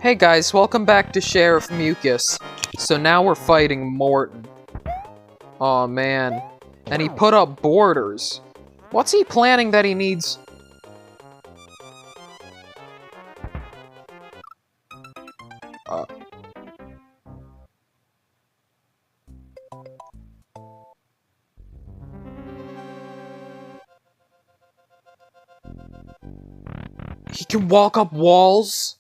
Hey guys, welcome back to Sheriff Mucus. So now we're fighting Morton. Aw man. And he put up borders. What's he planning that he needs? He can walk up walls?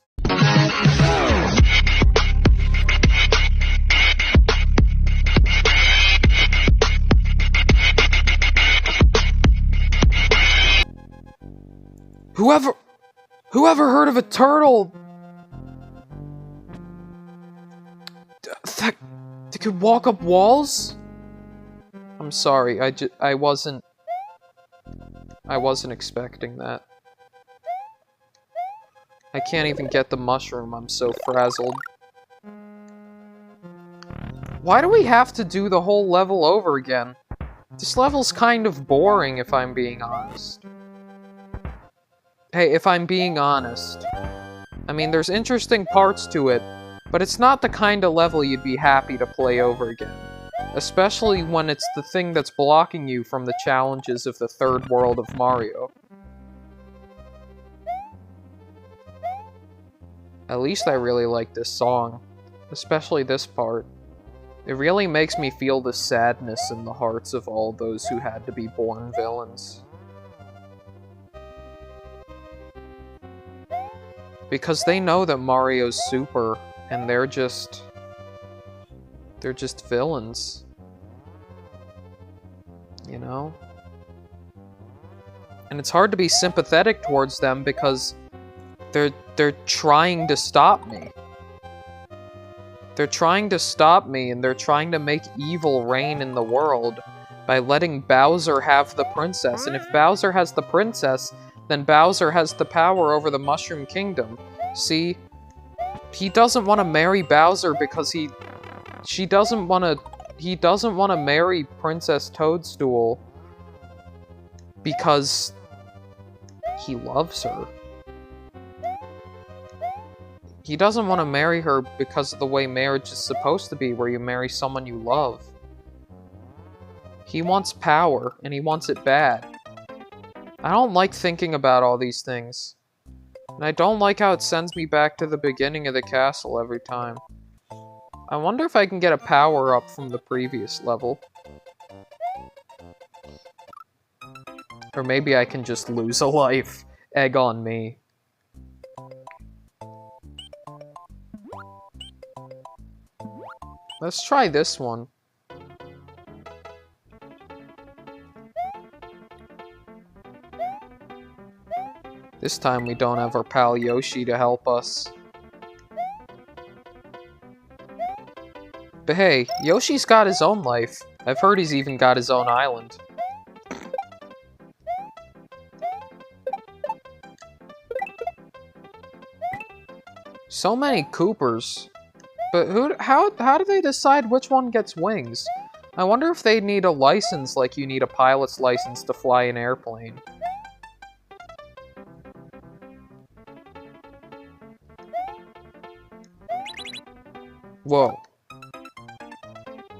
Whoever heard of a turtle that could walk up walls? I'm sorry, I wasn't expecting that. I can't even get the mushroom, I'm so frazzled. Why do we have to do the whole level over again? This level's kind of boring, if I'm being honest. Hey, if I'm being honest. I mean, there's interesting parts to it, but it's not the kind of level you'd be happy to play over again. Especially when it's the thing that's blocking you from the challenges of the third world of Mario. At least I really like this song. Especially this part. It really makes me feel the sadness in the hearts of all those who had to be born villains. Because they know that Mario's super, and they're just villains. You know? And it's hard to be sympathetic towards them because they're trying to stop me. They're trying to stop me, and they're trying to make evil reign in the world by letting Bowser have the princess. And if Bowser has the princess, then Bowser has the power over the Mushroom Kingdom. See? He doesn't want to marry Bowser because he doesn't want to marry Princess Toadstool because he loves her. He doesn't want to marry her because of the way marriage is supposed to be, where you marry someone you love. He wants power, and he wants it bad. I don't like thinking about all these things. And I don't like how it sends me back to the beginning of the castle every time. I wonder if I can get a power-up from the previous level. Or maybe I can just lose a life. Egg on me. Let's try this one. This time we don't have our pal Yoshi to help us. But hey, Yoshi's got his own life. I've heard he's even got his own island. So many Koopas. But how do they decide which one gets wings? I wonder if they need a license like you need a pilot's license to fly an airplane. Whoa.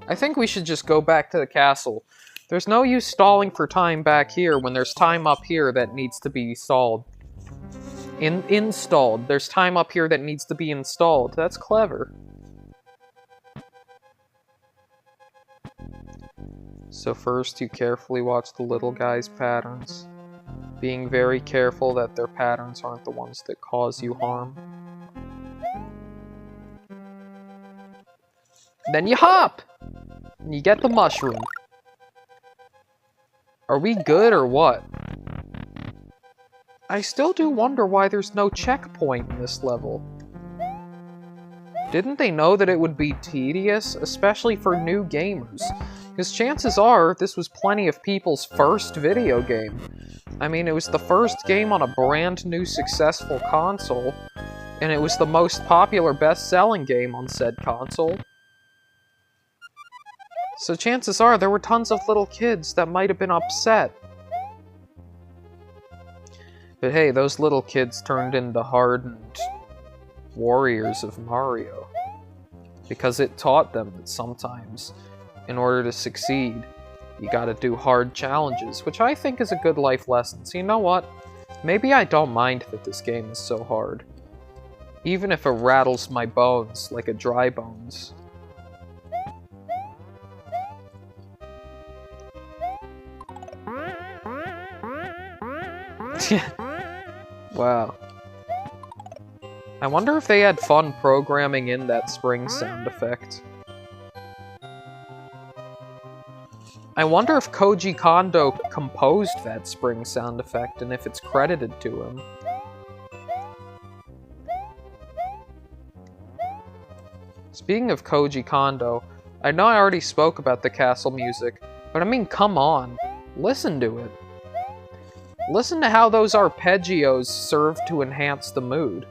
I think we should just go back to the castle. There's no use stalling for time back here when there's time up here that needs to be stalled. Installed. There's time up here that needs to be installed. That's clever. So first, you carefully watch the little guy's patterns, being very careful that their patterns aren't the ones that cause you harm. Then you hop! And you get the mushroom. Are we good or what? I still do wonder why there's no checkpoint in this level. Didn't they know that it would be tedious, especially for new gamers? Because chances are, this was plenty of people's first video game. I mean, it was the first game on a brand new successful console, and it was the most popular best-selling game on said console. So chances are, there were tons of little kids that might have been upset. But hey, those little kids turned into hardened warriors of Mario. Because it taught them that sometimes, in order to succeed, you gotta do hard challenges, which I think is a good life lesson. So you know what? Maybe I don't mind that this game is so hard. Even if it rattles my bones like a dry bones. Wow. I wonder if they had fun programming in that spring sound effect. I wonder if Koji Kondo composed that spring sound effect and if it's credited to him. Speaking of Koji Kondo, I know I already spoke about the castle music, but I mean, come on. Listen to it. Listen to how those arpeggios serve to enhance the mood.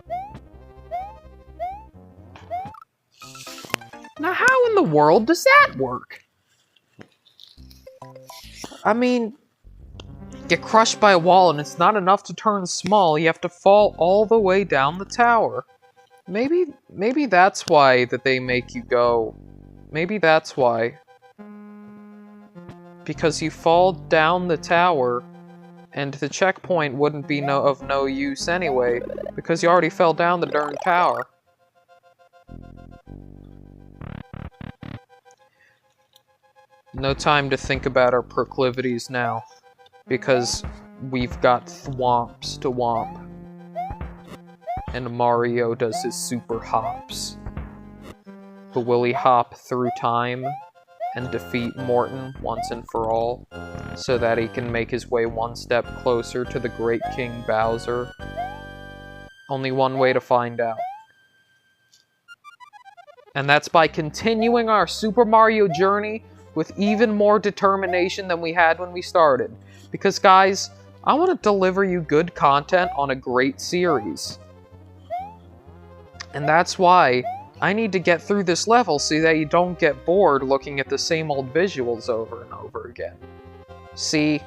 Now, how in the world does that work? I mean, get crushed by a wall and it's not enough to turn small, you have to fall all the way down the tower. Maybe that's why that they make you go. Maybe that's why. Because you fall down the tower, and the checkpoint wouldn't be of no use anyway, because you already fell down the darn tower. No time to think about our proclivities now, because we've got thwomps to womp. And Mario does his super hops. But will he hop through time and defeat Morton once and for all, so that he can make his way one step closer to the great King Bowser? Only one way to find out. And that's by continuing our Super Mario journey with even more determination than we had when we started. Because guys, I want to deliver you good content on a great series. And that's why I need to get through this level so that you don't get bored looking at the same old visuals over and over again. See,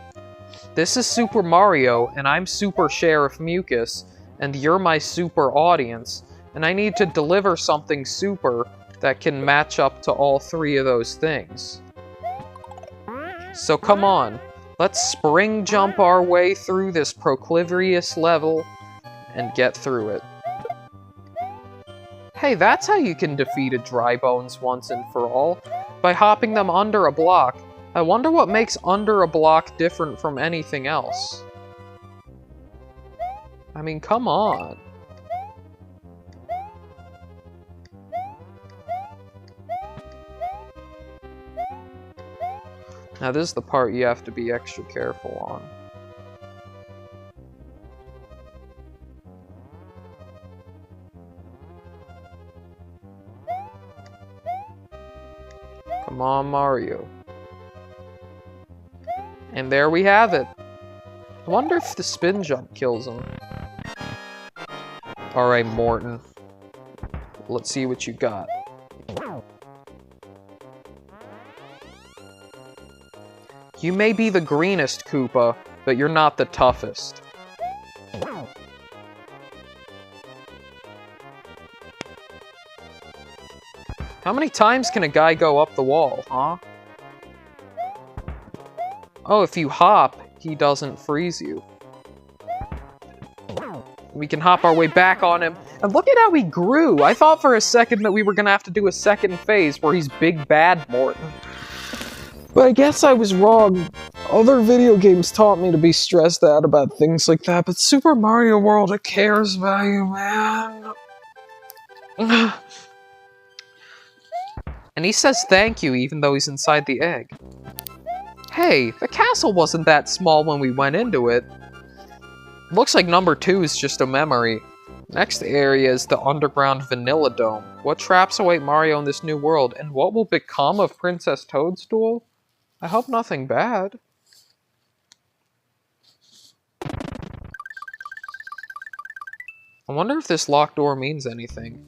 this is Super Mario, and I'm Super Sheriff Mucus, and you're my super audience, and I need to deliver something super that can match up to all three of those things. So come on, let's spring jump our way through this proclivious level and get through it. Hey, that's how you can defeat a dry bones once and for all, by hopping them under a block. I wonder what makes under a block different from anything else. I mean, come on. Now this is the part you have to be extra careful on. Come on, Mario. And there we have it. I wonder if the spin jump kills him. Alright, Morton. Let's see what you got. You may be the greenest Koopa, but you're not the toughest. How many times can a guy go up the wall, huh? Oh, if you hop, he doesn't freeze you. We can hop our way back on him. And look at how he grew! I thought for a second that we were gonna have to do a second phase where he's Big Bad Morton. But I guess I was wrong. Other video games taught me to be stressed out about things like that, but Super Mario World, it cares about you, man. And he says thank you even though he's inside the egg. Hey, the castle wasn't that small when we went into it. Looks like number 2 is just a memory. Next area is the underground Vanilla Dome. What traps await Mario in this new world, and what will become of Princess Toadstool? I hope nothing bad. I wonder if this locked door means anything.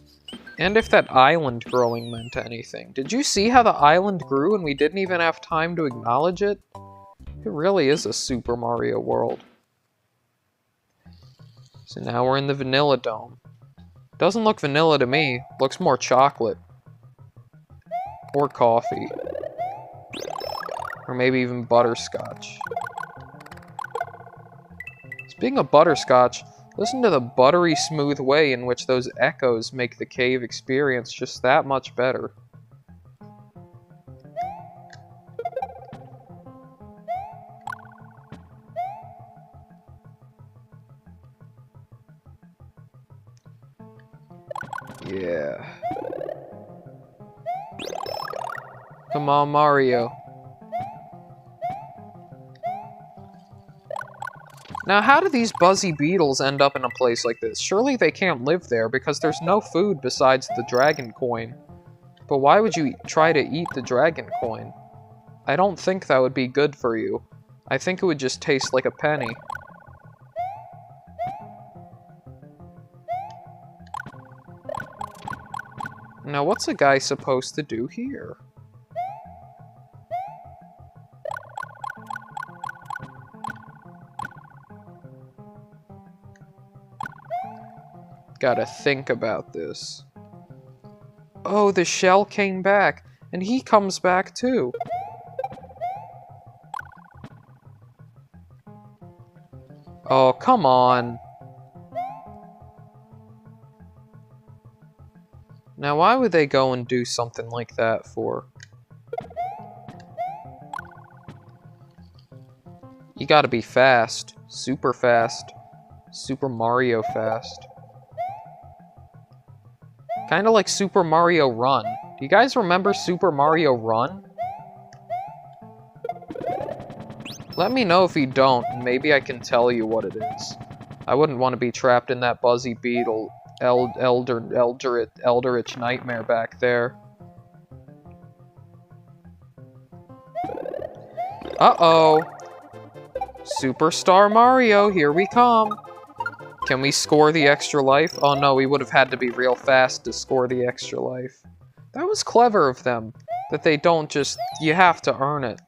And if that island growing meant anything. Did you see how the island grew and we didn't even have time to acknowledge it? It really is a Super Mario World. So now we're in the Vanilla Dome. Doesn't look vanilla to me. Looks more chocolate. Or coffee. Or maybe even butterscotch. Speaking of butterscotch, listen to the buttery smooth way in which those echoes make the cave experience just that much better. Yeah. Come on, Mario. Now, how do these buzzy beetles end up in a place like this? Surely they can't live there because there's no food besides the dragon coin. But why would you try to eat the dragon coin? I don't think that would be good for you. I think it would just taste like a penny. Now, what's a guy supposed to do here? Gotta think about this. Oh, the shell came back, and he comes back too. Oh, come on. Now, why would they go and do something like that for? You gotta be fast. Super fast. Super Mario fast. Kinda like Super Mario Run. Do you guys remember Super Mario Run? Let me know if you don't, and maybe I can tell you what it is. I wouldn't want to be trapped in that buzzy beetle eldritch nightmare back there. Uh-oh. Superstar Mario, here we come. Can we score the extra life? Oh no, we would have had to be real fast to score the extra life. That was clever of them. That they don't just... You have to earn it.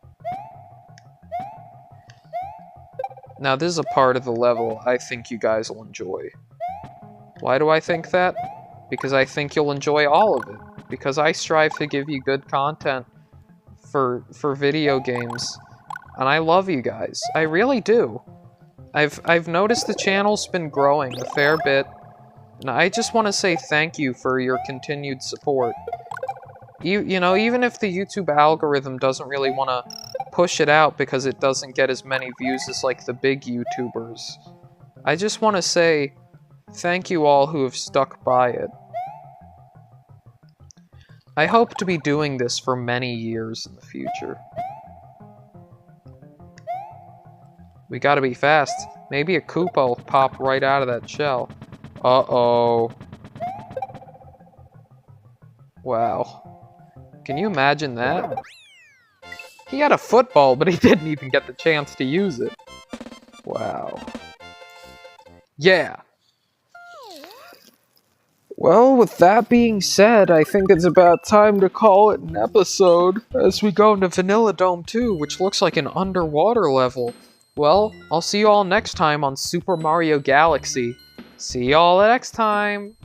Now, this is a part of the level I think you guys will enjoy. Why do I think that? Because I think you'll enjoy all of it. Because I strive to give you good content for video games. And I love you guys. I really do. I've noticed the channel's been growing a fair bit. And I just want to say thank you for your continued support. You know, even if the YouTube algorithm doesn't really want to push it out because it doesn't get as many views as like the big YouTubers, I just want to say thank you all who have stuck by it. I hope to be doing this for many years in the future. We gotta be fast. Maybe a Koopa will pop right out of that shell. Uh-oh. Wow. Can you imagine that? He had a football, but he didn't even get the chance to use it. Wow. Yeah. Well, with that being said, I think it's about time to call it an episode as we go into Vanilla Dome 2, which looks like an underwater level. Well, I'll see you all next time on Super Mario Galaxy. See y'all next time!